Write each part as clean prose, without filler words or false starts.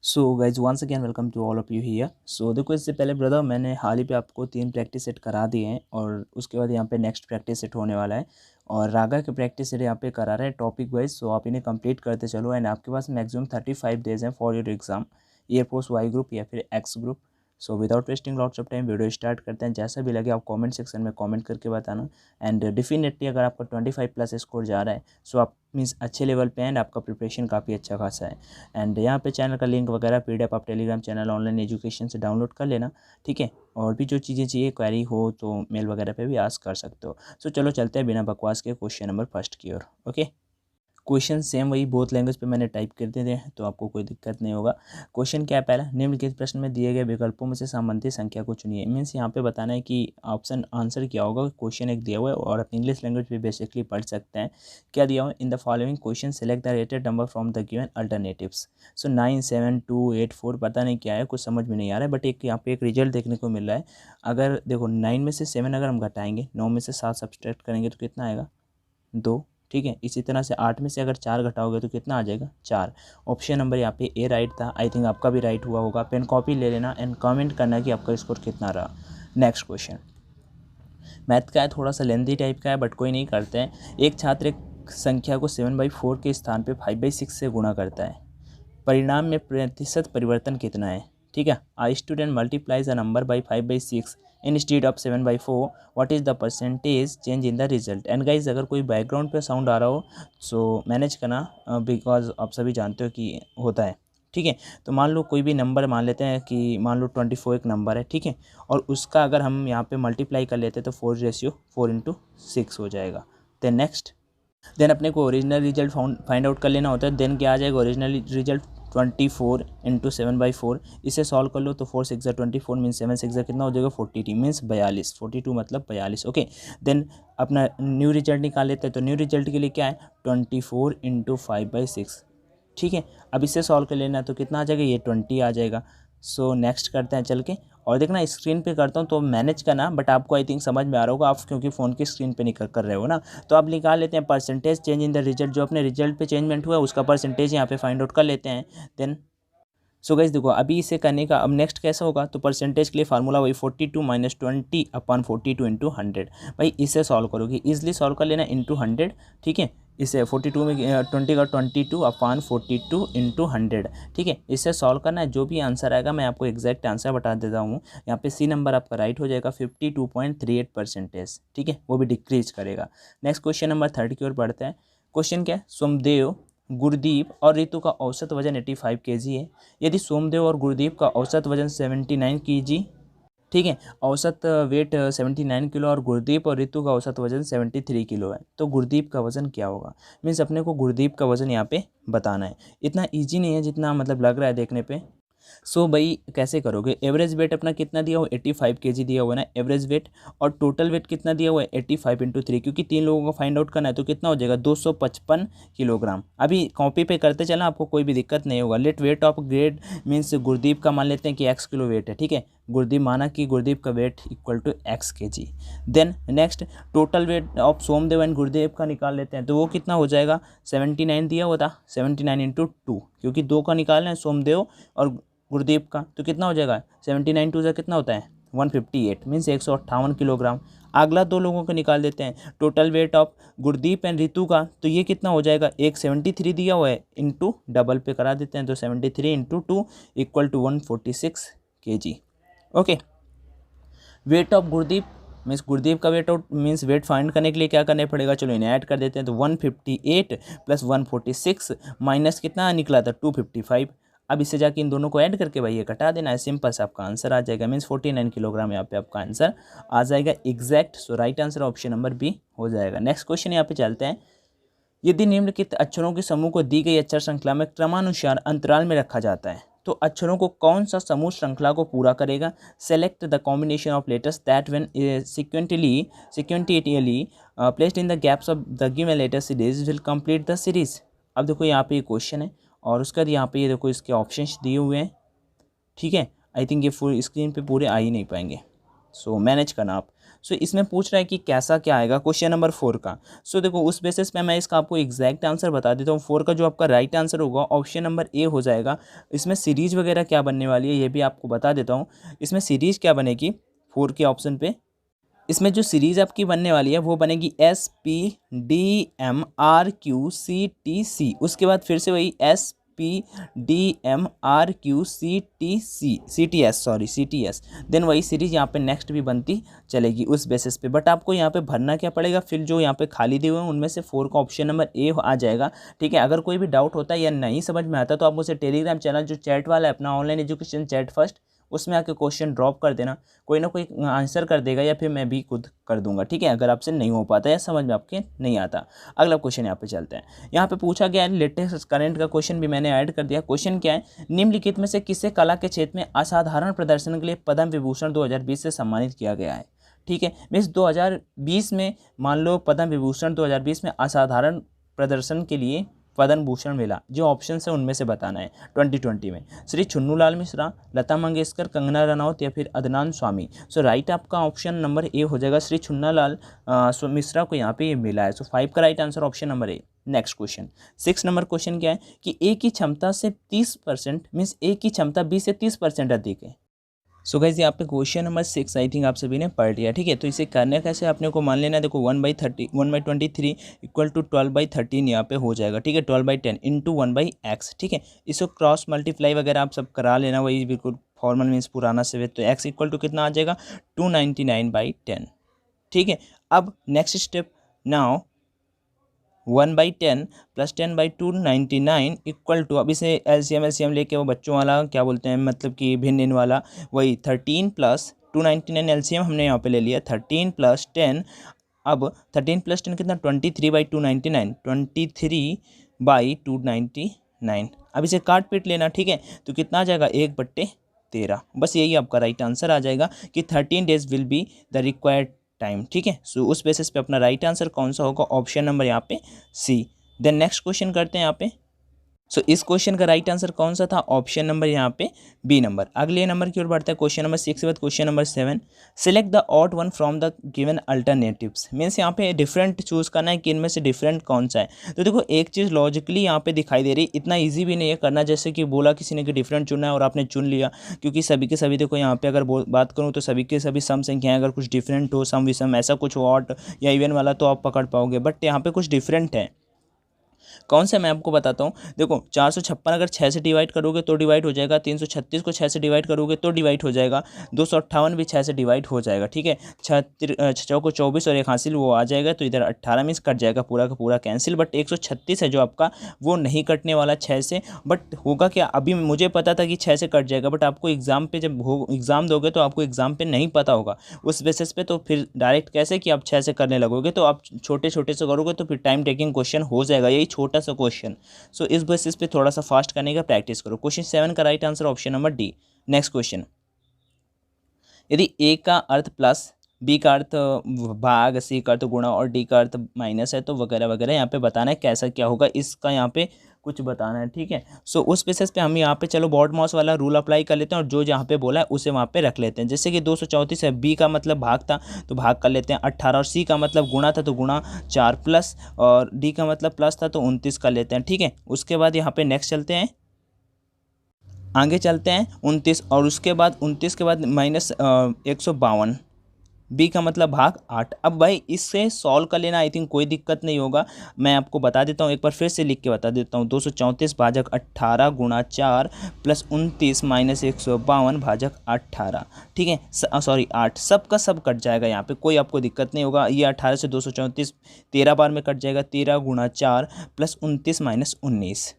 So guys once again welcome to all of you here. So देखो, इससे पहले brother मैंने हाल ही पे आपको 3 प्रैक्टिस सेट करा दिए हैं और उसके बाद यहाँ पे नेक्स्ट प्रैक्टिस सेट होने वाला है और रागा के प्रैक्टिस सेट यहाँ पे करा रहे हैं टॉपिक वाइज। सो आप इन्हें कंप्लीट करते चलो एंड आपके पास मैक्सिमम 35 डेज हैं for your exam, Air Force Y group या फिर X group. So without wasting lots of time video start करते हैं। जैसा भी लगे आप कमेंट सेक्शन में कमेंट करके बताना एंड डेफिनेटली अगर आपका 25 प्लस स्कोर जा रहा है सो आप मीन्स अच्छे लेवल पे एंड आपका प्रिपरेशन काफ़ी अच्छा खासा है। एंड यहाँ पे चैनल का लिंक वगैरह पीडीएफ आप टेलीग्राम चैनल ऑनलाइन एजुकेशन से डाउनलोड कर लेना, ठीक है। और भी जो चीज़ें चाहिए क्वेरी हो तो मेल वगैरह पे भी आस्क कर सकते हो। सो चलो चलते हैं बिना बकवास के क्वेश्चन नंबर फर्स्ट की ओर। ओके, क्वेश्चन सेम वही बोथ लैंग्वेज पे मैंने टाइप कर दिए हैं तो आपको कोई दिक्कत नहीं होगा। क्वेश्चन क्या है, पहला निम्नलिखित प्रश्न में दिए गए विकल्पों में से संबंधित संख्या को चुनिए। मीन्स यहाँ पे बताना है कि ऑप्शन आंसर क्या होगा। क्वेश्चन एक दिया हुआ है और आप इंग्लिश लैंग्वेज पे बेसिकली पढ़ सकते हैं। क्या दिया हुआ है, इन the following question select the rated number from the given alternatives. सो 9, 7, 2, 8, 4 पता नहीं क्या है, कुछ समझ में नहीं आ रहा है बट एक यहाँ पे एक रिजल्ट देखने को मिल रहा है। अगर देखो 9 में से 7 अगर हम घटाएंगे, 9 में से 7 सब्सट्रैक्ट करेंगे तो कितना आएगा, 2, ठीक है। इसी तरह से 8 में से अगर 4 घटाओगे तो कितना आ जाएगा, 4। ऑप्शन नंबर यहाँ पे ए राइट था। आई थिंक आपका भी राइट हुआ होगा। पेन कॉपी ले लेना एंड कमेंट करना कि आपका स्कोर कितना रहा। नेक्स्ट क्वेश्चन मैथ का है, थोड़ा सा लेंथी टाइप का है बट कोई नहीं, करते हैं। एक छात्र एक संख्या को 7/4 के स्थान पे 5/6 से गुणा करता है, परिणाम में प्रतिशत परिवर्तन कितना है, ठीक है। A student multiplies a number by 5/6 instead of 7/4, what is the percentage change in the result. And guys अगर कोई बैकग्राउंड पे साउंड आ रहा हो सो मैनेज करना, बिकॉज आप सभी जानते हो कि होता है, ठीक है। तो मान लो कोई भी नंबर मान लेते हैं कि मान लो 24 एक नंबर है, ठीक है। और उसका अगर हम यहाँ पे मल्टीप्लाई कर लेते हैं तो 4:4 हो जाएगा। देन अपने को ओरिजिनल रिजल्ट फाइंड आउट कर लेना होता है। देन क्या आ जाएगा, ओरिजिनल रिजल्ट 24 × 7/4। इसे सॉल्व कर लो तो 4 6 24 मीन्स 7 6 कितना हो जाएगा, 42 मीन्स 42, 42 मतलब 42। ओके, देन अपना न्यू रिजल्ट निकाल लेते हैं। तो न्यू रिजल्ट के लिए क्या है, 24 × 5/6, ठीक है। अब इसे सॉल्व कर लेना तो कितना आ जाएगा, ये 20 आ जाएगा। सो नेक्स्ट करते हैं चल के, और देखना स्क्रीन पे करता हूँ तो मैनेज करना, बट आपको आई थिंक समझ में आ रहा होगा आप क्योंकि फ़ोन की स्क्रीन पे निकल कर रहे हो ना। तो आप निकाल लेते हैं percentage change in the result, जो अपने रिजल्ट पे चेंजमेंट हुआ है उसका परसेंटेज यहाँ पे फाइंड आउट कर लेते हैं। देन सो गाइस देखो अभी इसे करने का अब नेक्स्ट कैसा होगा, तो परसेंटेज के लिए फार्मूला वही 42 - 20/42 × 100। भाई इसे सॉल्व करोगे, इजिली सॉल्व कर लेना इंटू 100, ठीक है। इसे 42 में 20 का 22/42 × 100, ठीक है। इसे सॉल्व करना है, जो भी आंसर आएगा मैं आपको एग्जैक्ट आंसर बता देता हूँ। यहाँ पे सी नंबर आपका राइट हो जाएगा, 52.38%, ठीक है, वो भी डिक्रीज करेगा। नेक्स्ट क्वेश्चन नंबर 3 की ओर बढ़ते हैं। क्वेश्चन क्या है, सोमदेव, गुरदीप और रितु का औसत वजन 85 kg है। यदि सोमदेव और गुरदीप का औसत वजन 79 kg, ठीक है, औसत वेट 79 किलो और गुरदीप और रितु का औसत वजन 73 किलो है, तो गुरदीप का वजन क्या होगा। मीन्स अपने को गुरदीप का वजन यहाँ पे बताना है। इतना ईजी नहीं है जितना मतलब लग रहा है देखने पे। सो भाई कैसे करोगे, एवरेज वेट अपना कितना दिया हुआ, 85 kg दिया हुआ है ना एवरेज वेट, और टोटल वेट कितना दिया हुआ है 85 × 3, क्योंकि 3 लोगों को फाइंड आउट करना है तो कितना हो जाएगा 255 किलोग्राम। अभी कॉपी पे करते चलना, आपको कोई भी दिक्कत नहीं होगा। Let weight of grade means Gurdeep का मान लेते हैं कि x किलो वेट है, ठीक है। गुरदीप माना कि गुरदीप का weight equal to x kg। Then next total weight of Somdev and Gurdev का निकाल लेते हैं, तो वो कितना हो जाएगा, 79 दिया हुआ था, 79 × 2, क्योंकि 2 का निकालना है सोमदेव और गुरदीप का, तो कितना हो जाएगा 79 2 से कितना होता है 158 मीन्स 158 किलोग्राम। अगला 2 लोगों को निकाल देते हैं, total weight of Gurdeep and Ritu का, तो ये कितना हो जाएगा, एक 73 दिया हुआ है इंटू डबल पे करा देते हैं, तो 73 × 2 = 146 kg। Okay, weight of Gurdeep means Gurdeep का weight out means weight find करने के लिए क्या करने पड़ेगा, चलो इन्हें ऐड कर देते हैं। तो 158 + 146 माइनस कितना निकला था 255। अब इससे जाके इन दोनों को ऐड करके भाई ये घटा देना है, सिंपल से आपका आंसर आ जाएगा। मीन्स 49 किलोग्राम यहाँ पे आपका आंसर आ जाएगा exact. So right answer option number B हो जाएगा। नेक्स्ट क्वेश्चन यहाँ पे चलते हैं। यदि निम्नलिखित अक्षरों के समूह को दी गई अक्षर श्रृंखला में क्रमानुसार अंतराल में रखा जाता है तो अक्षरों को कौन सा समूह श्रृंखला को पूरा करेगा। Select the combination of letters that when sequentially placed in the gaps of the given letter series will complete the series। अब देखो यहाँ पे ये क्वेश्चन है और उसके बाद यहाँ पे ये देखो इसके ऑप्शंस दिए हुए हैं, ठीक है। आई थिंक ये फुल स्क्रीन पे पूरे आ ही नहीं पाएंगे, सो मैनेज करना आप। सो इसमें पूछ रहा है कि कैसा क्या आएगा क्वेश्चन नंबर 4 का। सो देखो उस बेसिस पे मैं इसका आपको एग्जैक्ट आंसर बता देता हूँ। 4 का जो आपका राइट आंसर होगा ऑप्शन नंबर ए हो जाएगा। इसमें सीरीज वगैरह क्या बनने वाली है ये भी आपको बता देता हूँ। इसमें सीरीज क्या बनेगी 4 के ऑप्शन पे, इसमें जो सीरीज आपकी बनने वाली है वो बनेगी SPDMRQCTC। उसके बाद फिर से वही SPDMRQCTS देन वही सीरीज यहाँ पे नेक्स्ट भी बनती चलेगी उस बेसिस पे। बट आपको यहाँ पे भरना क्या पड़ेगा, फिर जो यहाँ पे खाली दिए हुए हैं उनमें से 4 का ऑप्शन नंबर ए आ जाएगा। ठीक है, अगर कोई भी डाउट होता है या नहीं समझ में आता तो आप मुझे टेलीग्राम चैनल जो चैट वाला है अपना ऑनलाइन एजुकेशन चैट फर्स्ट, उसमें आके क्वेश्चन ड्रॉप कर देना, कोई ना कोई आंसर कर देगा या फिर मैं भी खुद कर दूंगा। ठीक है, अगर आपसे नहीं हो पाता या समझ में आपके नहीं आता। अगला क्वेश्चन यहाँ पे चलते हैं। यहाँ पे पूछा गया है लेटेस्ट करंट का क्वेश्चन भी मैंने ऐड कर दिया। क्वेश्चन क्या है, निम्नलिखित में से किसे कला के क्षेत्र में असाधारण प्रदर्शन के लिए पद्म विभूषण 2020 से सम्मानित किया गया है। ठीक है, मीन्स 2020 में मान लो पद्म विभूषण 2020 में असाधारण प्रदर्शन के लिए पद्म भूषण मिला, जो ऑप्शन है उनमें से बताना है 2020 में। श्री छुन्नूलाल मिश्रा, लता मंगेशकर, कंगना रनौत या फिर अदनान स्वामी। सो राइट आपका ऑप्शन नंबर ए हो जाएगा, श्री छुन्नालाल मिश्रा को यहाँ पे ये मिला है। सो 5 का right answer option number A. Next question 6 number question क्या है कि ए की क्षमता से 30% मीन्स ए की क्षमता 20 से 30% अधिक है। सो गाइस यहाँ पे क्वेश्चन नंबर 6 आई थिंक आप सभी ने पढ़ लिया। ठीक है, तो इसे करने कैसे आपने को मान लेना है, देखो 1/23 इक्वल टू 12/13 यहाँ पे हो जाएगा। ठीक है, 12/10 इंटू 1/x। ठीक है, इसको क्रॉस मल्टीप्लाई वगैरह आप सब करा लेना, वही बिल्कुल फॉर्मल मीन्स पुराना से। तो x इक्वल टू कितना आ जाएगा 299/10। ठीक है, अब next step now 1/10 plus 10/2 99 equal to, अब इसे एलसीएम लेके वो बच्चों वाला क्या बोलते हैं मतलब कि भिन्न इन वाला, वही 13 प्लस 299 एलसीएम हमने यहाँ पे ले लिया 13 प्लस 10। अब 13 प्लस 10 कितना 23/299 23/299। अब इसे काट पीट लेना। ठीक है, तो कितना आ जाएगा 1/13। बस यही आपका राइट आंसर आ जाएगा कि 13 days will be the required time. ठीक है, सो उस बेसिस पे अपना राइट आंसर कौन सा होगा, ऑप्शन नंबर यहाँ पे सी। देन नेक्स्ट क्वेश्चन करते हैं यहाँ पे। सो इस क्वेश्चन का राइट आंसर कौन सा था, ऑप्शन नंबर यहाँ पे बी नंबर। अगले नंबर की ओर बढ़ता है, क्वेश्चन नंबर 6 के बाद question number 7। Select the odd one from the given alternatives. Means यहाँ पे डिफरेंट चूज करना है कि इनमें से डिफरेंट कौन सा है। तो देखो एक चीज़ लॉजिकली यहाँ पे दिखाई दे रही, इतना ईजी भी नहीं है करना, जैसे कि बोला किसी ने कि डिफरेंट चुनना है और आपने चुन लिया, क्योंकि सभी के सभी देखो यहाँ पे अगर बात करूँ तो सभी के सभी सम संख्याएं अगर कुछ डिफरेंट हो, सम विषम ऐसा कुछ हो ऑड या इवन वाला, तो आप पकड़ पाओगे। बट यहाँ पे कुछ डिफरेंट है। कौन सा मैं आपको बताता हूँ। देखो 456 अगर 6 से डिवाइड करोगे तो डिवाइड हो जाएगा, 336 को 6 से डिवाइड करोगे तो डिवाइड हो जाएगा, 258 भी 6 से डिवाइड हो जाएगा। ठीक है, 6 को 24 और एक हासिल वो आ जाएगा, तो इधर 18 मीन्स कट जाएगा पूरा का पूरा कैंसिल। बट 136 है जो आपका वो नहीं कटने वाला 6 से। बट होगा क्या, अभी मुझे पता था कि 6 से कट जाएगा, बट आपको एग्जाम पे जब एग्जाम दोगे तो आपको एग्जाम पे नहीं पता होगा उस बेसिस पे, तो फिर डायरेक्ट कैसे कि आप 6 से करने लगोगे, तो आप छोटे छोटे से करोगे तो फिर टाइम टेकिंग क्वेश्चन हो जाएगा, यही छोटा सा क्वेश्चन। सो इस बेसिस पे थोड़ा सा फास्ट करने का प्रैक्टिस करो। क्वेश्चन 7 का right answer option number D. Next question, यदि ए का अर्थ प्लस, बी का अर्थ भाग, सी का अर्थ गुणा और डी का अर्थ माइनस है तो वगैरह वगैरह यहाँ पे बताना है कैसा क्या होगा, इसका यहाँ पे कुछ बताना है। ठीक है, सो उस बेसिस पे हम यहाँ पे चलो बॉड मॉस वाला रूल अप्लाई कर लेते हैं और जो जहाँ पे बोला है उसे वहाँ पे रख लेते हैं। जैसे कि 234 है, बी का मतलब भाग था तो भाग कर लेते हैं 18, और सी का मतलब गुणा था तो गुणा 4 प्लस, और डी का मतलब प्लस था तो 29 कर लेते हैं। ठीक है, उसके बाद यहाँ पे नेक्स्ट चलते हैं, आगे चलते हैं 29, और उसके बाद 29 के बाद माइनस 152, बी का मतलब भाग 8। अब भाई इससे सॉल्व कर लेना, आई थिंक कोई दिक्कत नहीं होगा। मैं आपको बता देता हूँ, एक बार फिर से लिख के बता देता हूँ। 234 भाजक 18 गुणा 4 प्लस 29 माइनस 152 भाजक 18। ठीक है, सॉरी 8, सब का सब कट जाएगा, यहाँ पे कोई आपको दिक्कत नहीं होगा। ये 18 से 234 13 बार में कट जाएगा, 13 गुणा 4 प्लस 29 माइनस 19।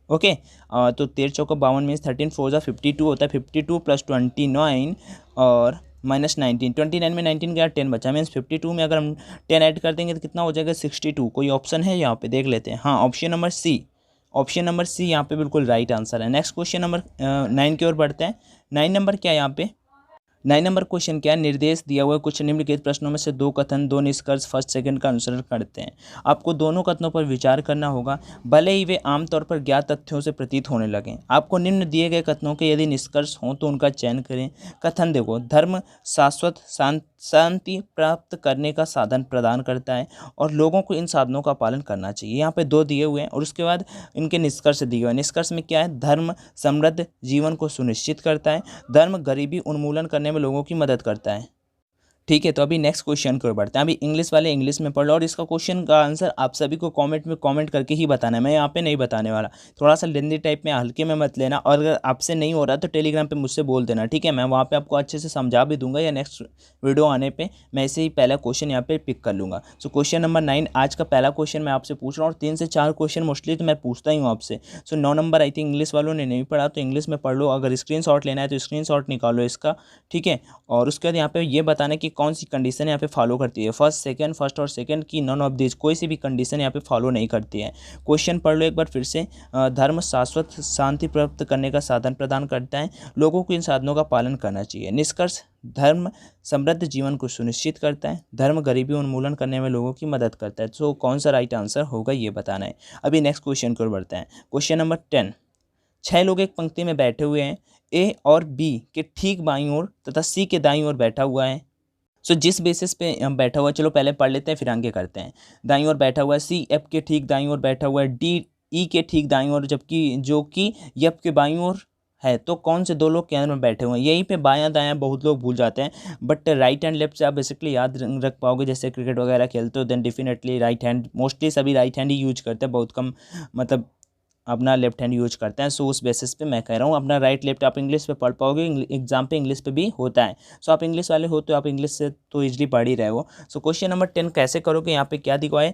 ओके, तो 13 चौका 52 मीन्स 13 4 जा 52 होता है, 52 प्लस 29 और माइनस 19, 29 में 19 गया 10 बचा, मीन्स 52 में अगर हम 10 ऐड कर देंगे तो कितना हो जाएगा 62। कोई ऑप्शन है यहाँ पे देख लेते हैं, हाँ option number C, option number C यहाँ पे बिल्कुल राइट आंसर है। नेक्स्ट क्वेश्चन नंबर 9 की ओर बढ़ते हैं। 9 नंबर क्या है यहाँ पे, 9 नंबर क्वेश्चन क्या है, निर्देश दिया हुआ कुछ निम्नलिखित प्रश्नों में से 2 कथन 2 निष्कर्ष फर्स्ट सेकंड का अनुसरण करते हैं। आपको दोनों कथनों पर विचार करना होगा, भले ही वे आमतौर पर ज्ञात तथ्यों से प्रतीत होने लगें। आपको निम्न दिए गए कथनों के यदि निष्कर्ष हों तो उनका चयन करें। कथन देखो, धर्म शाश्वत शांति प्राप्त करने का साधन प्रदान करता है और लोगों को इन साधनों का पालन करना चाहिए। यहाँ पे 2 दिए हुए हैं और उसके बाद इनके निष्कर्ष दिए हुए हैं। निष्कर्ष में क्या है? धर्म समृद्ध जीवन को सुनिश्चित करता है, धर्म गरीबी उन्मूलन करने में लोगों की मदद करता है। ठीक है, तो अभी नेक्स्ट क्वेश्चन की ओर बढ़ते हैं। अभी इंग्लिश वाले इंग्लिश में पढ़ लो और इसका क्वेश्चन का आंसर आप सभी को कमेंट में कमेंट करके ही बताना है, मैं यहाँ पे नहीं बताने वाला। थोड़ा सा लेंदी टाइप में हल्के में मत लेना, और अगर आपसे नहीं हो रहा तो टेलीग्राम पे मुझसे बोल देना, ठीक है? मैं वहाँ पे आपको अच्छे से समझा भी दूंगा, या नेक्स्ट वीडियो आने पर मैं ऐसे ही पहला क्वेश्चन यहाँ पे पिक कर लूँगा। सो क्वेश्चन नंबर 9 आज का पहला क्वेश्चन मैं आपसे पूछ रहा हूँ, और 3 से 4 क्वेश्चन मोस्टली तो मैं पूछता ही हूँ आपसे। सो 9 नंबर आई थिंक इंग्लिश वालों ने नहीं पढ़ा तो इंग्लिश में पढ़ लो, अगर स्क्रीनशॉट लेना है तो स्क्रीनशॉट निकालो इसका, ठीक है? और उसके बाद यहाँ पे ये बताना कि कौन सी कंडीशन यहाँ पे फॉलो करती है। फर्स्ट और सेकंड की नॉन ऑफ दिस, कोई सी भी कंडीशन यहाँ पे फॉलो नहीं करती है। क्वेश्चन पढ़ लो एक बार फिर से। धर्म शाश्वत शांति प्राप्त करने का साधन प्रदान करता है, लोगों को इन साधनों का पालन करना चाहिए। निष्कर्ष, धर्म समृद्ध जीवन को सुनिश्चित करता है, धर्म गरीबी उन्मूलन करने में लोगों की मदद करता है। तो कौन सा राइट आंसर होगा ये बताना है। अभी नेक्स्ट क्वेश्चन की ओर बढ़ते हैं। क्वेश्चन नंबर 10, 6 लोग एक पंक्ति में बैठे हुए हैं, ए और बी के ठीक बाईं ओर तथा सी के दाईं ओर बैठा हुआ है। सो जिस बेसिस पे बैठा हुआ है, चलो पहले पढ़ लेते हैं फिर आगे करते हैं। दाईं ओर बैठा हुआ है, सी एफ के ठीक दाईं ओर बैठा हुआ है, डी ई के ठीक दाईं ओर, जबकि जो कि एफ के बाईं ओर है। तो कौन से 2 लोग केंद्र में बैठे हुए हैं? यहीं पे बायां दायां बहुत लोग भूल जाते हैं, बट राइट हैंड लेफ्ट से आप बेसिकली याद रख पाओगे। जैसे क्रिकेट वगैरह खेलते हो then definitely right hand, mostly सभी राइट हैंड ही यूज करते हैं, बहुत कम मतलब अपना लेफ्ट हैंड यूज करते हैं। सो उस बेसिस पे मैं कह रहा हूँ अपना राइट लेफ्ट आप इंग्लिश पे पढ़ पाओगे, एग्जाम पे इंग्लिश पे भी होता है। सो आप इंग्लिश वाले हो तो आप इंग्लिश से तो ईजिली पढ़ ही रहे हो। सो क्वेश्चन नंबर 10 कैसे करोगे? यहाँ पे क्या दिखा है?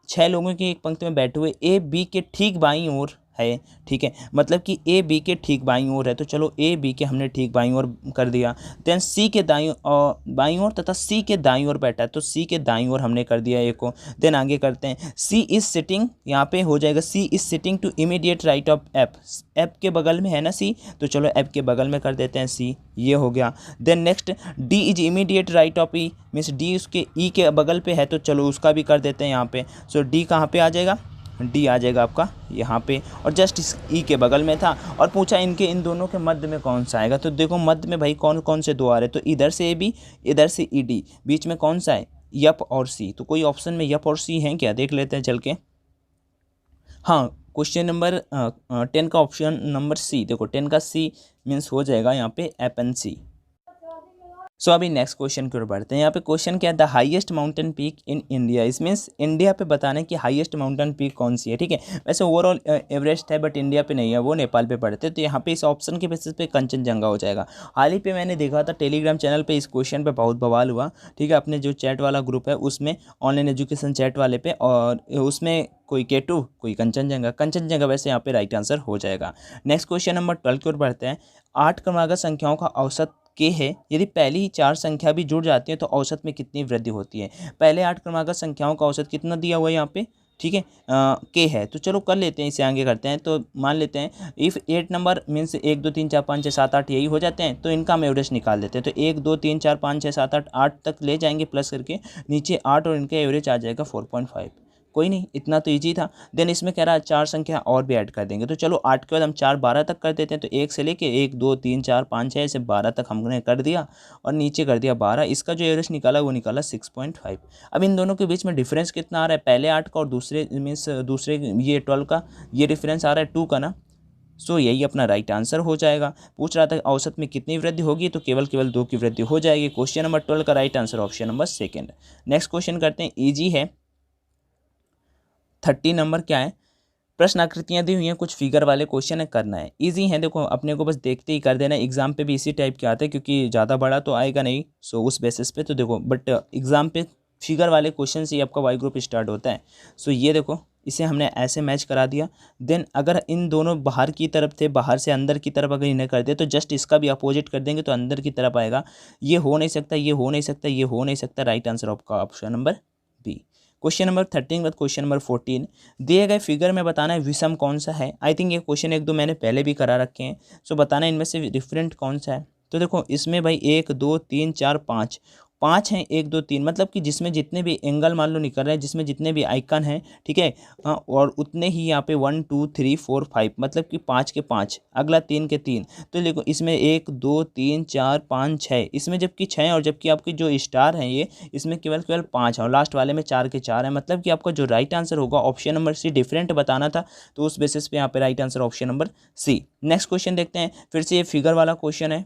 6 लोगों की एक पंक्ति में बैठे हुए, ए बी के ठीक बाईं ओर है, ठीक है? मतलब कि ए बी के ठीक बाईं ओर है, तो चलो ए बी के हमने ठीक बाईं ओर कर दिया। देन सी के बाईं ओर तथा सी के दाईं ओर बैठा है, तो सी के दाईं ओर हमने कर दिया ए को। देन आगे करते हैं, सी इज सिटिंग, यहाँ पे हो जाएगा C is sitting to immediate right of F, F के बगल में है ना सी, तो चलो एफ के बगल में कर देते हैं सी, ये हो गया। Then next, D is immediate right of E, means D उसके ई के बगल पे है, तो चलो उसका भी कर देते हैं यहाँ पे। सो डी कहाँ पे आ जाएगा? डी आ जाएगा आपका यहाँ पे, और जस्ट इस ई के बगल में था। और पूछा इनके इन दोनों के मध्य में कौन सा आएगा, तो देखो मध्य में भाई कौन कौन से 2 आ रहे, तो इधर से ए बी, इधर से ई डी, बीच में कौन सा है? यप और सी। तो कोई ऑप्शन में यप और सी है क्या? देख लेते हैं चल के। हाँ, क्वेश्चन नंबर 10 का ऑप्शन नंबर सी, देखो 10 का सी मीन्स हो जाएगा यहाँ पे एप एन सी। सो अभी नेक्स्ट क्वेश्चन की ओर बढ़ते हैं। यहाँ पे क्वेश्चन क्या है? The highest mountain peak in India, इस मीन्स इंडिया पे बताना है कि हाईएस्ट माउंटेन पीक कौन सी है, ठीक है? वैसे ओवरऑल एवरेस्ट है बट इंडिया पे नहीं है, वो नेपाल पे पड़ते हैं, तो यहाँ पे इस ऑप्शन के बेसिस पे कंचनजंगा हो जाएगा। हाल ही पे मैंने देखा था टेलीग्राम चैनल पे इस क्वेश्चन पे बहुत बवाल हुआ, ठीक है? अपने जो चैट वाला ग्रुप है उसमें, ऑनलाइन एजुकेशन चैट वाले पे, और उसमें कोई K2 कोई कंचनजंगा वैसे यहाँ पे राइट आंसर हो जाएगा। नेक्स्ट क्वेश्चन नंबर 12 की ओर बढ़ते हैं। 8 क्रमागत संख्याओं का औसत के है, यदि पहली ही 4 संख्या भी जुड़ जाती है तो औसत में कितनी वृद्धि होती है? पहले 8 क्रमागत संख्याओं का औसत कितना दिया हुआ है यहाँ पे, ठीक है? के है, तो चलो कर लेते हैं, इसे आगे करते हैं। तो मान लेते हैं इफ़ 8 नंबर मीन्स 1 2 3 4 5 6 7 8 यही हो जाते हैं, तो इनका हम एवरेज निकाल देते हैं। तो 1 2 3 4 5 6 7 8 8 तक ले जाएंगे प्लस करके, नीचे 8 और इनका एवरेज आ जाएगा 4.5। कोई नहीं, इतना तो ईजी था। देन इसमें कह रहा है 4 संख्या और भी ऐड कर देंगे, तो चलो 8 के बाद हम 4 12 तक कर देते हैं। तो 1 से लेके 1 2 3 4 5 6 ऐसे 12 तक हमने कर दिया, और नीचे कर दिया 12। इसका जो एवरेज निकाला वो निकाला 6.5। अब इन दोनों के बीच में डिफरेंस कितना आ रहा है? पहले 8 का और दूसरे मीन्स दूसरे ये 12 का ये डिफरेंस आ रहा है 2 का ना। सो यही अपना राइट आंसर हो जाएगा। पूछ रहा था औसत में कितनी वृद्धि होगी, तो केवल 2 की वृद्धि हो जाएगी। क्वेश्चन नंबर 12 का right answer option number second. Next question करते हैं, ईजी है। 30 नंबर क्या है? प्रश्न आकृतियाँ दी हुई हैं, कुछ फिगर वाले क्वेश्चन है, करना है। इजी है, देखो अपने को बस देखते ही कर देना है। एग्जाम पे भी इसी टाइप के आते हैं, क्योंकि ज़्यादा बड़ा तो आएगा नहीं, सो उस बेसिस पे तो देखो, बट एग्जाम पे फिगर वाले क्वेश्चन से ही आपका वाई ग्रुप स्टार्ट होता है। सो ये देखो, इसे हमने ऐसे मैच करा दिया। देन अगर इन दोनों बाहर की तरफ थे, बाहर से अंदर की तरफ अगर इन्हें कर दे, तो जस्ट इसका भी अपोजिट कर देंगे तो अंदर की तरफ आएगा। ये हो नहीं सकता, ये हो नहीं सकता, ये हो नहीं सकता। राइट आंसर आपका option number B. Question number 13 बाद क्वेश्चन नंबर 14, दिए गए फिगर में बताना है विषम कौन सा है। आई थिंक ये क्वेश्चन 1 2 मैंने पहले भी करा रखे हैं। सो बताना है इनमें से डिफरेंट कौन सा है। तो देखो इसमें भाई 1 2 3 4 5 5 हैं, 1 2 3, मतलब कि जिसमें जितने भी एंगल मान लो निकल रहे हैं, जिसमें जितने भी आइकन हैं, ठीक है, हाँ, और उतने ही यहाँ पे 1 2 3 4 5, मतलब कि 5 के 5, अगला 3 के 3। तो देखो इसमें 1 2 3 4 5 6, इसमें जबकि 6 और जबकि आपकी जो स्टार हैं ये, इसमें केवल केवल 5 है और लास्ट वाले में 4 के 4 है, मतलब कि आपका जो राइट आंसर होगा ऑप्शन नंबर सी। डिफरेंट बताना था तो उस बेसिस पे यहाँ पे right answer option number C. Next question देखते हैं, फिर से ये फिगर वाला क्वेश्चन है।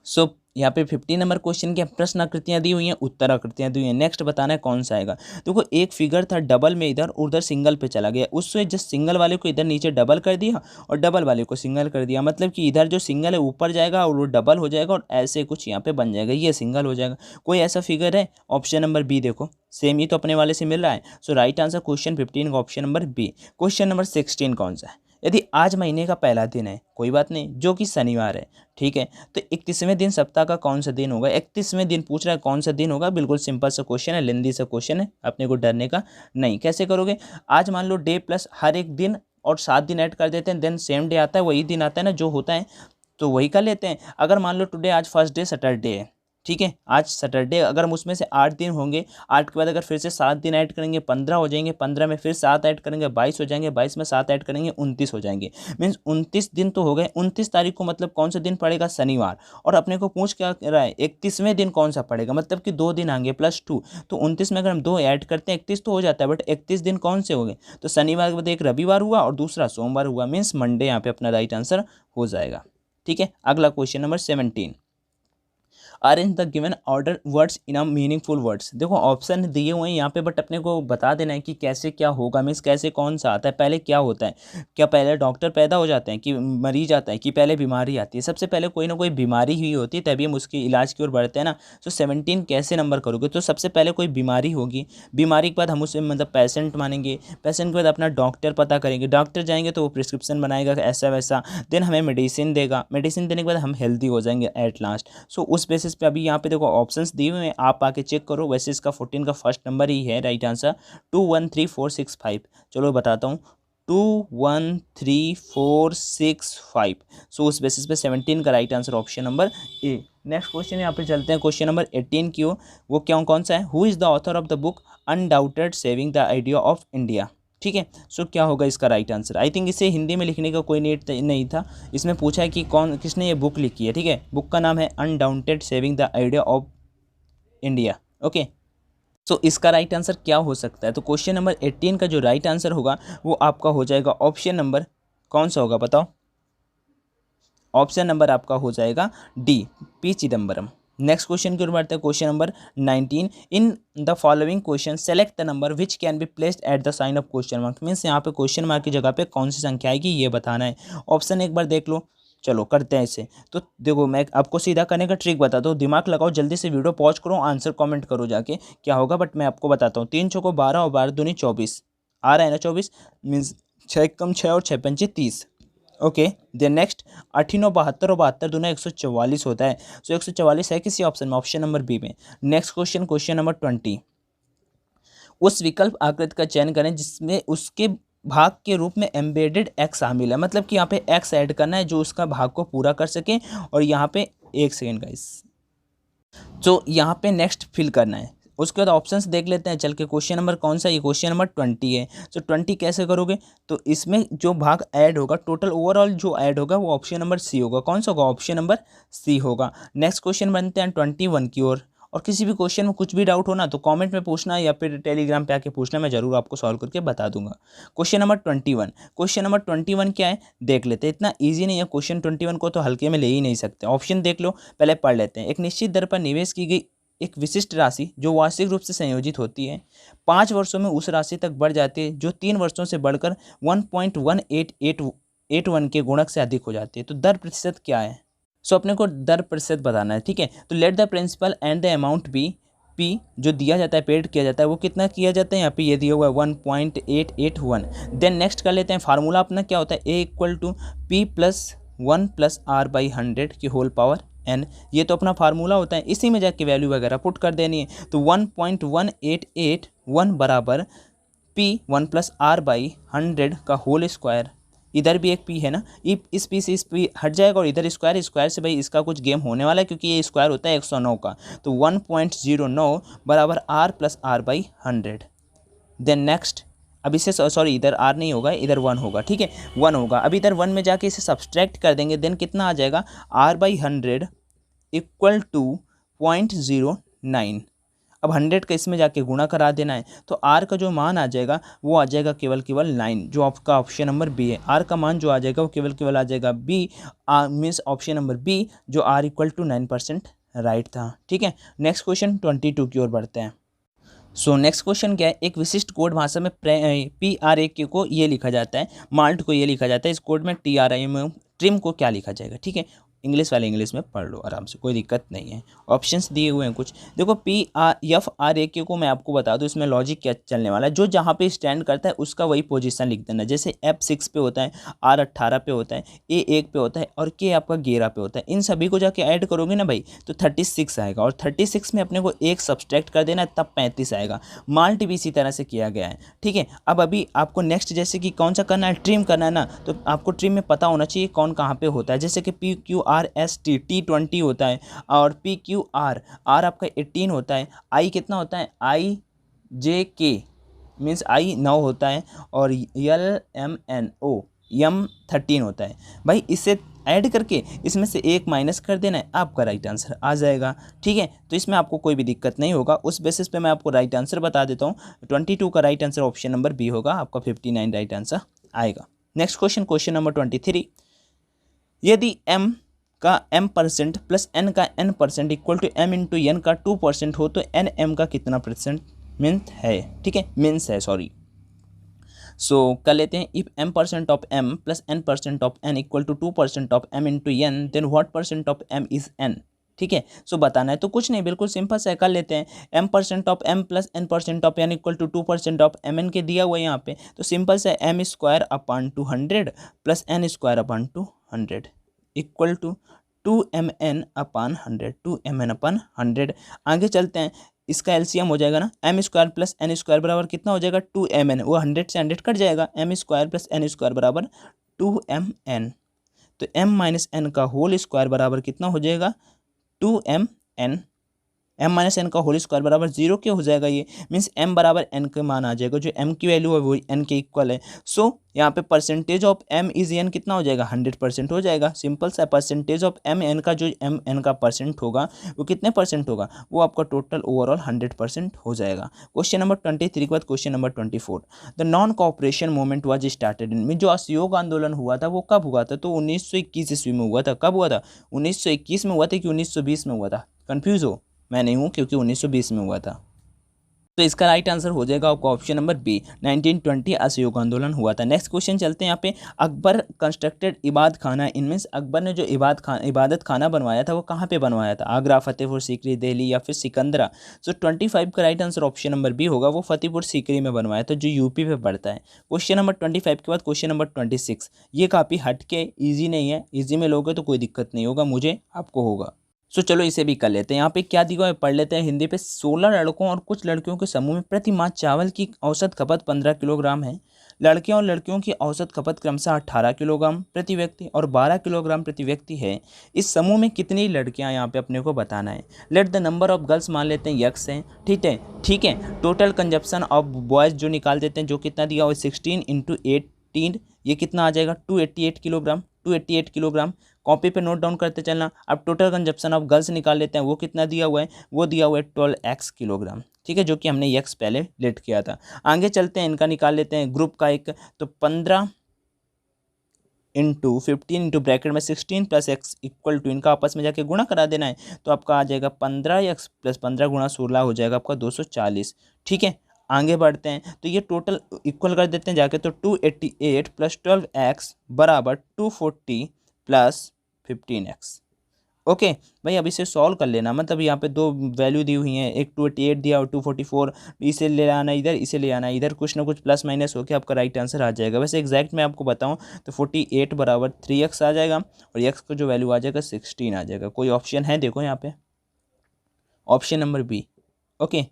सो यहाँ पे 15 नंबर क्वेश्चन की प्रश्न आकृतियाँ दी हुई हैं, उत्तर आकृतियाँ दी हुई हैं। नेक्स्ट बताना है कौन सा आएगा। देखो एक फिगर था डबल में, इधर उधर सिंगल पे चला गया, उससे जस्ट सिंगल वाले को इधर नीचे डबल कर दिया और डबल वाले को सिंगल कर दिया, मतलब कि इधर जो सिंगल है ऊपर जाएगा और वो डबल हो जाएगा और ऐसे कुछ यहाँ पे बन जाएगा, ये सिंगल हो जाएगा। कोई ऐसा फिगर है? ऑप्शन नंबर बी देखो, सेम ही तो अपने वाले से मिल रहा है। सो राइट आंसर क्वेश्चन 15 का option number B. Question number 16 कौन सा है? यदि आज महीने का पहला दिन है, कोई बात नहीं, जो कि शनिवार है, ठीक है, तो 31वें दिन सप्ताह का कौन सा दिन होगा? 31वें दिन पूछ रहा है, कौन सा दिन होगा? बिल्कुल सिंपल सा क्वेश्चन है, लेंदी सा क्वेश्चन है, अपने को डरने का नहीं। कैसे करोगे? आज मान लो डे प्लस हर एक दिन और 7 दिन ऐड कर देते हैं, देन सेम डे आता है, वही दिन आता है ना जो होता है, तो वही कर लेते हैं। अगर मान लो टुडे आज फर्स्ट डे सैटरडे है, ठीक है, आज सैटरडे, अगर हम उसमें से 8 दिन होंगे, 8 के बाद अगर फिर से 7 दिन ऐड करेंगे 15 हो जाएंगे, 15 में फिर 7 ऐड करेंगे 22 हो जाएंगे, 22 में 7 ऐड करेंगे 29 हो जाएंगे। मीन्स 29 दिन तो हो गए। 29 तारीख को मतलब कौन सा दिन पड़ेगा? शनिवार। और अपने को पूछ क्या रहा है? 31वें दिन कौन सा पड़ेगा, मतलब कि 2 दिन आएंगे प्लस 2, तो 29 में अगर हम 2 ऐड करते हैं 31 तो हो जाता है, बट 31 दिन कौन से हो गए? तो शनिवार के बाद एक रविवार हुआ और दूसरा सोमवार हुआ, मीन्स मंडे यहाँ पे अपना राइट आंसर हो जाएगा। ठीक है, अगला question number 17, arrange the given order words in a meaningful words. देखो ऑप्शन दिए हुए हैं यहाँ पे, बट अपने को बता देना है कि कैसे क्या होगा, मीन्स कैसे कौन सा आता है, पहले क्या होता है, क्या पहले डॉक्टर पैदा हो जाते हैं कि मरीज आता है, कि पहले बीमारी आती है? सबसे पहले कोई ना कोई बीमारी हुई होती है, तभी हम उसके इलाज की ओर बढ़ते हैं ना। तो 17 कैसे नंबर करोगे? तो सबसे पहले कोई बीमारी होगी, बीमारी के बाद हम उसे मतलब पेशेंट मानेंगे, पेशेंट के बाद अपना डॉक्टर पता करेंगे, डॉक्टर जाएंगे तो वो प्रिस्क्रिप्शन बनाएगा ऐसा वैसा, देन हमें मेडिसिन देगा, मेडिसिन देने के बाद हम हेल्दी हो जाएंगे एट लास्ट। सो उस बेसिस पे अभी यहाँ पे देखो ऑप्शंस दिए हुए हैं, आप आके चेक करो। वैसे इसका 14 का फर्स्ट नंबर ही है राइट आंसर, 213465। चलो बताता हूँ, 213465। सो उस बेसिस पे 17 का right answer option number A. Next question यहाँ पे चलते हैं, क्वेश्चन नंबर 18 की ओर। वो क्या कौन सा है? Who is the author of the book undaunted saving the idea of India? ठीक है, सो क्या होगा इसका राइट आंसर? आई थिंक इसे हिंदी में लिखने का कोई नीड नहीं था, इसमें पूछा है कि कौन किसने ये बुक लिखी है। ठीक है, बुक का नाम है undaunted saving the idea of India. Okay, so इसका राइट आंसर क्या हो सकता है? तो क्वेश्चन नंबर 18 का जो राइट आंसर होगा वो आपका हो जाएगा ऑप्शन नंबर, कौन सा होगा बताओ? ऑप्शन नंबर आपका हो जाएगा D, P Chidambaram. Next question की ओर बढ़ते हैं, question number 19, in the following question select the number which can be placed at the sign of question mark. Means यहाँ पे क्वेश्चन मार्क की जगह पे कौन सी संख्या आएगी ये बताना है। ऑप्शन एक बार देख लो। चलो करते हैं इसे। तो देखो मैं आपको सीधा करने का ट्रिक बताता हूँ, दिमाग लगाओ, जल्दी से वीडियो पॉज करो, आंसर कमेंट करो जाके क्या होगा, बट मैं आपको बताता हूँ। 3 चौको 12 और 12 दूनी 24 आ रहा है ना, 24 मीन्स 6 कम 6 और 6 पंचे 30। ओके, देन नेक्स्ट 8 9 72 और 72 दूना 144 होता है। सो 144 है किसी ऑप्शन में, ऑप्शन नंबर बी में। नेक्स्ट क्वेश्चन, क्वेश्चन नंबर 20, उस विकल्प आकृति का चयन करें जिसमें उसके भाग के रूप में एम्बेडेड एक्स शामिल है। मतलब कि यहाँ पे एक्स ऐड करना है जो उसका भाग को पूरा कर सके, और यहाँ पे एक सेकेंड गाइस, तो यहाँ पे नेक्स्ट फिल करना है। उसके बाद ऑप्शंस देख लेते हैं चल के। क्वेश्चन नंबर कौन सा? ये क्वेश्चन नंबर 20 है। तो 20 कैसे करोगे? तो इसमें जो भाग ऐड होगा, टोटल ओवरऑल जो ऐड होगा वो ऑप्शन नंबर सी होगा। कौन सा होगा? ऑप्शन नंबर सी होगा। नेक्स्ट क्वेश्चन बनते हैं 21 की ओर। और किसी भी क्वेश्चन में कुछ भी डाउट हो ना तो कमेंट में पूछना या फिर टेलीग्राम पे आके पूछना, मैं जरूर आपको सॉल्व करके बता दूंगा। क्वेश्चन नंबर 21, क्वेश्चन नंबर 21 क्या है देख लेते हैं। इतना इजी नहीं है क्वेश्चन 21 को, तो हल्के में ले ही नहीं सकते। ऑप्शन देख लो, पहले पढ़ लेते हैं। एक निश्चित दर पर निवेश की गई एक विशिष्ट राशि जो वार्षिक रूप से संयोजित होती है, 5 वर्षों में उस राशि तक बढ़ जाती है जो 3 वर्षों से बढ़कर 1.1881 के गुणक से अधिक हो जाती है। तो दर प्रतिशत क्या है? सो अपने को दर प्रतिशत बताना है। ठीक है, तो let the principal and the amount be, P जो दिया जाता है, पेड किया जाता है, वो कितना किया जाता है? यहाँ पे ये दिया हुआ है 1.881। देन नेक्स्ट कर लेते हैं। फार्मूला अपना क्या होता है? A equal to P plus 1 plus are by 100 की होल पावर एन। ये तो अपना फार्मूला होता है, इसी में जाके वैल्यू वगैरह पुट कर देनी है। तो 1.1881 बराबर पी 1 प्लस आर बाई 100 का होल स्क्वायर इधर भी एक पी है ना, इस पी से इस पी हट जाएगा और इधर स्क्वायर, स्क्वायर से भाई इसका कुछ गेम होने वाला है क्योंकि ये स्क्वायर होता है 109 का। तो 1.09 बराबर r plus are by 100। Then next, अब इससे सॉरी इधर आर नहीं होगा, इधर 1 होगा, ठीक है 1 होगा। अब इधर 1 में जाके इसे सब्सट्रैक्ट कर देंगे, देन कितना आ जाएगा, आर बाई 100 इक्वल टू 0.09। अब 100 का इसमें जाके गुणा करा देना है, तो आर का जो मान आ जाएगा वो आ जाएगा केवल केवल 9, जो आपका ऑप्शन नंबर बी है। आर का मान जो आ जाएगा वो केवल केवल आ जाएगा B, means option number B, जो आर इक्वल टू 9% राइट था, ठीक है। नेक्स्ट क्वेश्चन 22 की ओर बढ़ते हैं। सो नेक्स्ट क्वेश्चन क्या है, एक विशिष्ट कोड भाषा में PRAQ को ये लिखा जाता है, माल्ट को ये लिखा जाता है, इस कोड में TRIM ट्रिम को क्या लिखा जाएगा, ठीक है। इंग्लिश वाले इंग्लिश में पढ़ लो आराम से, कोई दिक्कत नहीं है। ऑप्शंस दिए हुए हैं कुछ, देखो PRFRAQ को मैं आपको बता दूं, इसमें लॉजिक क्या चलने वाला है, जो जहाँ पे स्टैंड करता है उसका वही पोजीशन लिख देना। जैसे F6 पे होता है, R 18 पे होता है, A 1 पे होता है और K आपका 11 पे होता है। इन सभी को जाके ऐड करोगे ना भाई तो 36 आएगा, और 36 में अपने को एक सब्सट्रैक्ट कर देना तब 35 आएगा। माल्ट भी इसी तरह से किया गया है, ठीक है। अब अभी आपको नेक्स्ट जैसे कि कौन सा करना है, ट्रिम करना है ना, तो आपको ट्रिम में पता होना चाहिए कौन कहाँ पे होता है। जैसे कि PQRST T20 होता है, और PQR R आपका 18 होता है, I कितना होता है, IJK मीन्स I 9 होता है, और LMNO M 13 होता है। भाई इससे ऐड करके इसमें से एक माइनस कर देना है, आपका राइट आंसर आ जाएगा, ठीक है। तो इसमें आपको कोई भी दिक्कत नहीं होगा, उस बेसिस पे मैं आपको राइट आंसर बता देता हूँ। 22 का right answer option number B होगा, आपका 59 राइट आंसर आएगा। नेक्स्ट क्वेश्चन, क्वेश्चन नंबर 23, यदि m का m% प्लस n का n% equal to m into n का 2% हो तो n m का कितना परसेंट मीन्स है, ठीक है, मीन्स है सॉरी। सो कर लेते हैं, if m% of m plus n% of n equal to 2% of m into n then what percent of m is n, ठीक है। सो बताना है तो कुछ नहीं, बिल्कुल सिंपल से कर लेते हैं। m% of m plus n% of n equal to 2% of mn के दिया हुआ है यहाँ पे, तो सिंपल से m square upon 200 plus n square upon 200 equal to 2mn upon 100, 2mn upon 100। आगे चलते हैं, इसका एलसीएम हो जाएगा ना, m square plus n square बराबर कितना हो जाएगा, 2mn, वो 100 से 100 कट जाएगा, m square plus n square बराबर 2mn। तो m माइनस एन का होल स्क्वायर बराबर कितना हो जाएगा, 2mn। m माइनस एन का होल स्क्वायर बराबर 0 क्यों हो जाएगा, ये मीन्स m बराबर n का मान आ जाएगा, जो m की वैल्यू है वो n के इक्वल है। सो यहाँ पे percentage of m is n कितना हो जाएगा, 100% हो जाएगा। सिंपल सा, परसेंटेज ऑफ m n का जो m n का परसेंट होगा वो कितने परसेंट होगा, वो आपका टोटल ओवरऑल 100% हो जाएगा। क्वेश्चन नंबर 23 के बाद question number 24, the non cooperation movement was started in, जो असहयोग आंदोलन हुआ था वो कब हुआ था, तो 1921 ईस्वी में हुआ था। कब हुआ था, 1921 में हुआ था कि 1920 में हुआ था, कंफ्यूज हो मैं नहीं हूँ क्योंकि 1920 में हुआ था। तो इसका राइट आंसर हो जाएगा आपका ऑप्शन नंबर बी, 1920 असहयोग आंदोलन हुआ था। नेक्स्ट क्वेश्चन चलते हैं यहाँ पे, अकबर कंस्ट्रक्टेड इबादत खाना इन, मीन्स अकबर ने जो इबादत खाना बनवाया था वो कहाँ पे बनवाया था, आगरा, फतेहपुर सीकरी, दिल्ली या फिर सिकंदरा। सो 25 का right answer option number B होगा, वो फतेहपुर सीकरी में बनवाया था जो यूपी पे पड़ता है। क्वेश्चन नंबर 25 के बाद क्वेश्चन नंबर 26, ये काफ़ी हटके ईजी नहीं है, ईजी में लोगे तो कोई दिक्कत नहीं होगा, मुझे आपको होगा। सो चलो इसे भी कर लेते हैं। यहाँ पे क्या दिया है पढ़ लेते हैं हिंदी पे। 16 लड़कों और कुछ लड़कियों के समूह में प्रति माह चावल की औसत खपत 15 किलोग्राम है। लड़कियों और लड़कियों की औसत खपत क्रमशः 18 किलोग्राम प्रति व्यक्ति और 12 किलोग्राम प्रति व्यक्ति है। इस समूह में कितनी लड़कियाँ यहाँ पे अपने को बताना है। Let the number of girls मान लेते हैं यक्स है, ठीक है। टोटल कंजप्शन ऑफ बॉयज़ जो निकाल देते हैं, जो कितना दिया हुआ है 16 इंटू 18, ये कितना आ जाएगा 288 किलोग्राम, 288 किलोग्राम। कॉपी पे नोट डाउन करते चलना। अब टोटल कंजप्शन ऑफ गर्ल्स निकाल लेते हैं, वो कितना दिया हुआ है, वो दिया हुआ है 12x किलोग्राम, ठीक है, जो कि हमने x पहले लेट किया था। आगे चलते हैं, इनका निकाल लेते हैं ग्रुप का एक, तो 15 इंटू 15 इंटू ब्रैकेट में 16 प्लस x इक्वल टू, इनका आपस में जाके गुणा करा देना है, तो आपका आ जाएगा 15x प्लस 15 गुणा 16 हो जाएगा आपका 240, ठीक है। आगे बढ़ते हैं, तो ये टोटल इक्वल कर देते हैं जाके, तो 288 प्लस 12x बराबर 240 प्लस 15x। ओके भाई, अब इसे सॉल्व कर लेना, मतलब यहाँ पे दो वैल्यू दी हुई हैं, एक 288 दिया और 244, इसे ले आना इधर, इसे ले आना इधर, कुछ ना कुछ प्लस माइनस होकर आपका राइट आंसर आ जाएगा। वैसे एग्जैक्ट मैं आपको बताऊँ तो 48 बराबर 3x आ जाएगा, और x का जो वैल्यू आ जाएगा 16 आ जाएगा। कोई ऑप्शन है देखो यहाँ पे, ऑप्शन नंबर बी। ओके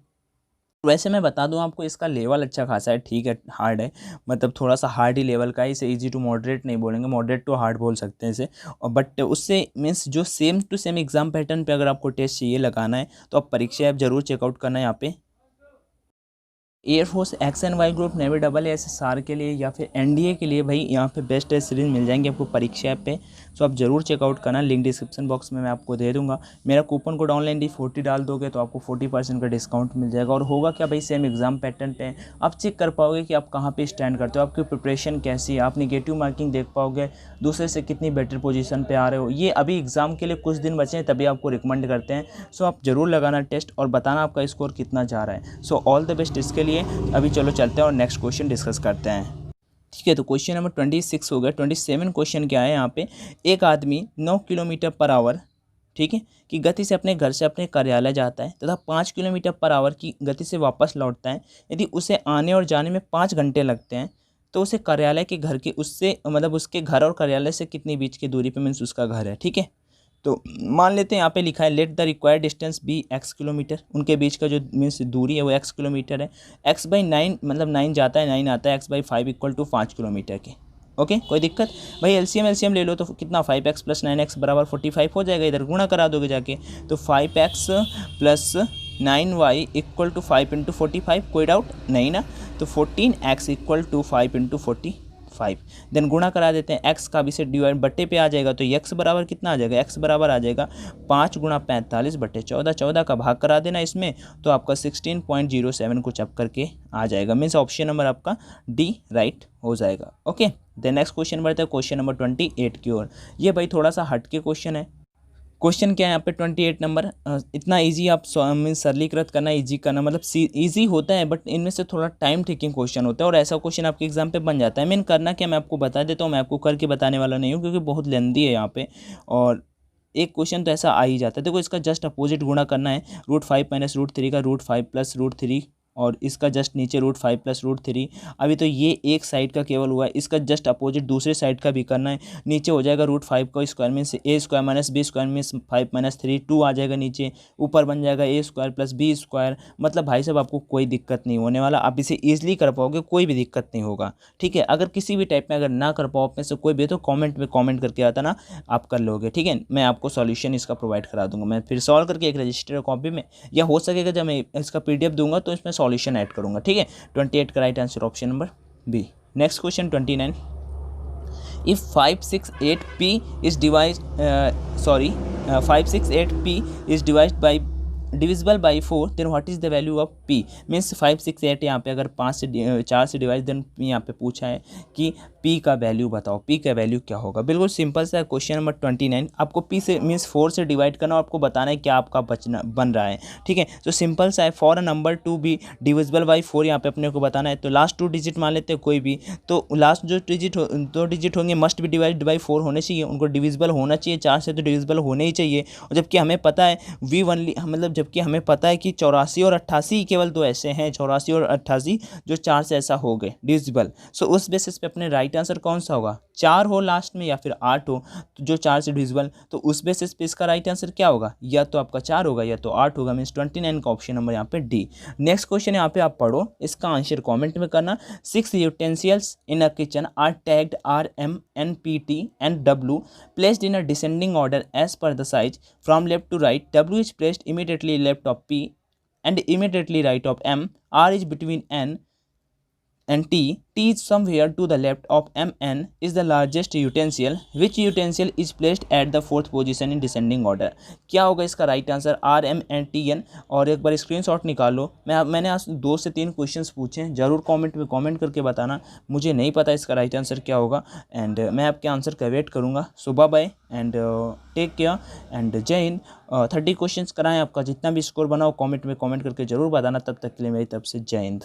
वैसे मैं बता दूं आपको, इसका लेवल अच्छा खासा है, ठीक है, हार्ड है, मतलब थोड़ा सा हार्ड ही लेवल का है। इसे इजी टू मॉडरेट नहीं बोलेंगे, मॉडरेट टू हार्ड बोल सकते हैं इसे। और बट उससे मीन्स जो same to same exam pattern पे अगर आपको टेस्ट चाहिए लगाना है तो आप परीक्षा ऐप जरूर चेकआउट करना है यहाँ पे। Air Force X and Y group, Navy double S S R के लिए या फिर एनडीए के लिए भाई यहाँ पे बेस्ट टेस्ट सीरीज मिल जाएंगे आपको परीक्षा ऐप पे। सो आप जरूर चेकआउट करना, लिंक डिस्क्रिप्शन बॉक्स में मैं आपको दे दूंगा। मेरा कूपन कोड ऑनलाइन D40 डाल दोगे तो आपको 40% का डिस्काउंट मिल जाएगा। और होगा क्या भाई, सेम एग्जाम पैटर्न पे आप चेक कर पाओगे कि आप कहाँ पे स्टैंड करते हो, आपकी प्रिपरेशन कैसी है, आप नेगेटिव मार्किंग देख पाओगे, दूसरे से कितनी बेटर पोजीशन पे आ रहे हो। ये अभी एग्जाम के लिए कुछ दिन बचे हैं तभी आपको रिकमेंड करते हैं। सो आप जरूर लगाना टेस्ट और बताना आपका स्कोर कितना जा रहा है। सो ऑल द बेस्ट इसके लिए। अभी चलो चलते हैं और नेक्स्ट क्वेश्चन डिस्कस करते हैं। ठीक है, तो क्वेश्चन नंबर 26 हो गया। 27 क्वेश्चन क्या है यहाँ पे, एक आदमी 9 किलोमीटर पर आवर, ठीक है, की गति से अपने घर से अपने कार्यालय जाता है तथा 5 किलोमीटर पर आवर की गति से वापस लौटता है। यदि उसे आने और जाने में 5 घंटे लगते हैं तो उसे कार्यालय के घर के उससे मतलब उसके घर और कार्यालय से कितनी बीच की दूरी पे मीन्स उसका घर है। ठीक है, तो मान लेते हैं यहाँ पे लिखा है let the required distance be x kilometre, उनके बीच का जो मीन्स दूरी है वो x किलोमीटर है। x/9 मतलब 9 जाता है 9 आता है, x/5 इक्वल टू 5 किलोमीटर के। ओके, कोई दिक्कत भाई, एलसीएम ले लो तो कितना 5x + 9x बराबर 45 हो जाएगा। इधर गुणा करा दोगे जाके तो 5x + 9y इक्वल टू 5 × 45, कोई डाउट नहीं ना। तो 14x इक्वल टू 5 × 45, देन गुणा करा देते हैं, x का भी से डिवाइड बट्टे पे आ जाएगा तो x बराबर कितना आ जाएगा, x बराबर आ जाएगा 5 × 45/14, 14 का भाग करा देना इसमें तो आपका 16.07 कुछ अप करके आ जाएगा। मीन्स ऑप्शन नंबर आपका डी राइट हो जाएगा। ओके, देन नेक्स्ट क्वेश्चन बढ़ते हैं क्वेश्चन नंबर 28 की ओर। ये भाई थोड़ा सा हट के क्वेश्चन है। क्वेश्चन क्या है यहाँ पे 28 नंबर, इतना इजी आप मीन्स सरलीकृत करना, इजी करना मतलब इजी होता है बट इनमें से थोड़ा टाइम टेकिंग क्वेश्चन होता है और ऐसा क्वेश्चन आपके एग्जाम पे बन जाता है। मीन करना क्या मैं आपको बता देता हूँ, मैं आपको करके बताने वाला नहीं हूँ क्योंकि बहुत लेंदी है यहाँ पे। और एक क्वेश्चन तो ऐसा आ ही जाता है। देखो इसका जस्ट अपोजिट गुणा करना है, √5 - √3 का √5 + √3 और इसका जस्ट नीचे √5 + √3। अभी तो ये एक साइड का केवल हुआ है, इसका जस्ट अपोजिट दूसरे साइड का भी करना है। नीचे हो जाएगा √5 का square means a² - b² means 5 - 3 2 आ जाएगा नीचे, ऊपर बन जाएगा a² + b²। मतलब भाई साहब आपको कोई दिक्कत नहीं होने वाला, आप इसे ईजिली कर पाओगे, कोई भी दिक्कत नहीं होगा। ठीक है, अगर किसी भी टाइप में अगर ना कर पाओ अपने से कोई भी तो कॉमेंट में कॉमेंट करके आता ना, आप कर लोगे। ठीक है, मैं आपको सॉल्यूशन इसका प्रोवाइड करा दूंगा, मैं फिर सॉल्व करके एक रजिस्टर कॉपी में, या हो सकेगा जब मैं इसका PDF दूंगा तो इसमें सॉल्यूशन ऐड करूंगा। ठीक है, 28 का right answer option number B. Next question 29, if 568p is divided 568p is divided by divisible by 4 then what is the value of p। Means 568 यहाँ पे अगर 4 से डिवाइड, देन यहाँ पे पूछा है कि p का वैल्यू बताओ, p का वैल्यू क्या होगा। बिल्कुल सिंपल सा क्वेश्चन नंबर 29, आपको p से मीन्स 4 से डिवाइड करना और आपको बताना है क्या आपका बन रहा है। ठीक है, तो सिंपल सा है, for a number to be divisible by 4 यहाँ पे अपने को बताना है। तो लास्ट 2 डिजिट मान लेते हैं कोई भी, तो लास्ट जो दो डिजिट होंगे मस्ट भी डिवाइड बाई 4 होने चाहिए, उनको डिविजिबल होना चाहिए, 4 से तो डिविजिबल होने ही चाहिए। और जबकि हमें पता है मतलब जबकि हमें पता है कि 84 और 88 केवल दो ऐसे हैं, 84 और 88 जो 4 से ऐसा हो गए डिविजिबल। सो उस बेसिस पे अपने राइट आंसर कौन सा होगा, 4 हो लास्ट में या फिर 8 हो तो जो 4 से डिविजिबल, तो उस बेसिस पे इसका राइट आंसर क्या होगा, या तो आपका 4 होगा या तो 8 होगा। मीन्स 29 का ऑप्शन नंबर यहाँ पे डी। नेक्स्ट क्वेश्चन यहाँ पे आप पढ़ो, इसका आंसर कॉमेंट में करना। 6 utensils in a kitchen are tagged RM, NPT and W placed in a descending order as per the size from left to right. W is placed immediately left of P and immediately right of M. R is between N and T. T is somewhere to the left of M. N is the largest utensil. Which utensil is placed at the 4th position in descending order? क्या होगा इसका right answer, R, M and T N। और एक बार screenshot निकालो, मैंने आज 2 से 3 questions पूछे हैं, जरूर कमेंट में कमेंट करके बताना, मुझे नहीं पता इसका राइट आंसर क्या होगा एंड मैं आपके आंसर का वेट करूँगा। So bye bye and take care and जय हिंद। 30 क्वेश्चंस कराएं, आपका जितना भी स्कोर बनाओ कमेंट में कमेंट करके जरूर बताना। तब तक के लिए मेरी तरफ से जय हिंद।